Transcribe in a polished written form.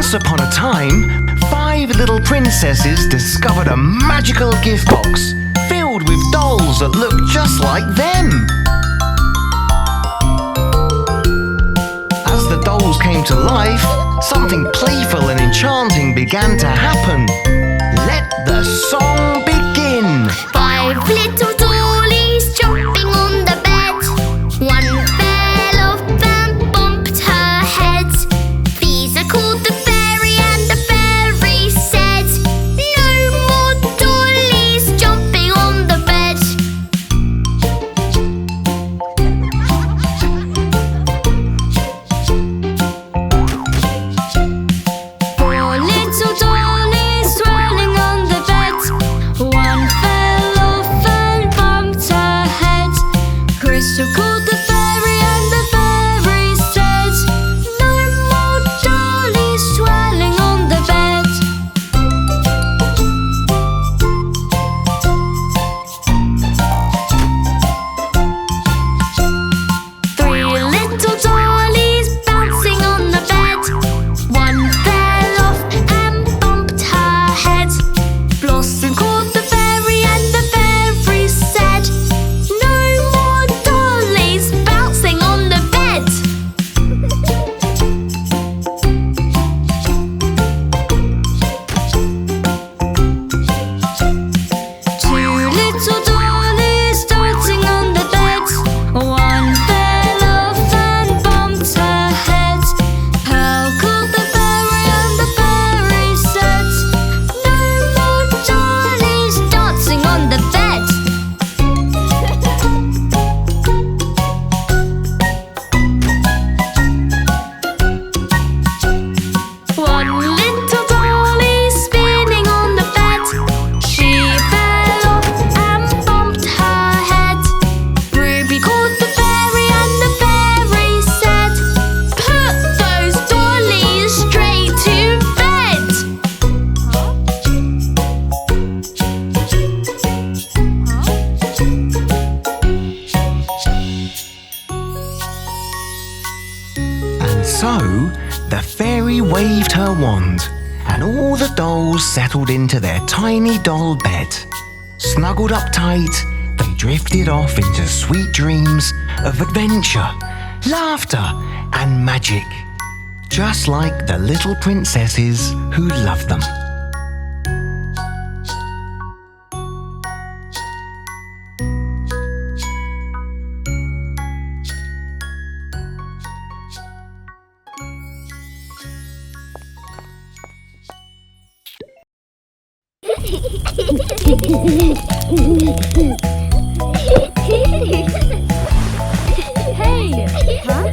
Once upon a time, 5 little princesses discovered a magical gift box filled with dolls that looked just like them. As the dolls came to life, something playful and enchanting began to happen. Let the song begin. 5 little dollies jumping on the bed. One fell off and bumped her head. These are called the fairy, and the fairy said, "No more dollies jumping on the bed." 4 little dollies swirling on the bed. One fell off and bumped her head. Crystal called the fairy, and the fairy said, "No more dollies swirling on the bed." 3 little dollies bouncing on the bed. One fell off and bumped her head. Blossom called the fairy, and the fairy said, "No more dollies bouncing on the bed." 2 little dollies dancing on the bed. One fell off and bumped her head. Pearl called the fairy, and the fairy said, "No more dollies dancing on the bed." 1 little dolly spinning on the bed. She fell off and bumped her head. Ruby called the fairy, and the fairy said, "Put those dollies straight to bed." 'And so, the fairy waved her wand, and all the dolls settled into their tiny doll bed. Snuggled up tight, they drifted off into sweet dreams of adventure, laughter, and magic, just like the little princesses who loved them. Hey! Huh?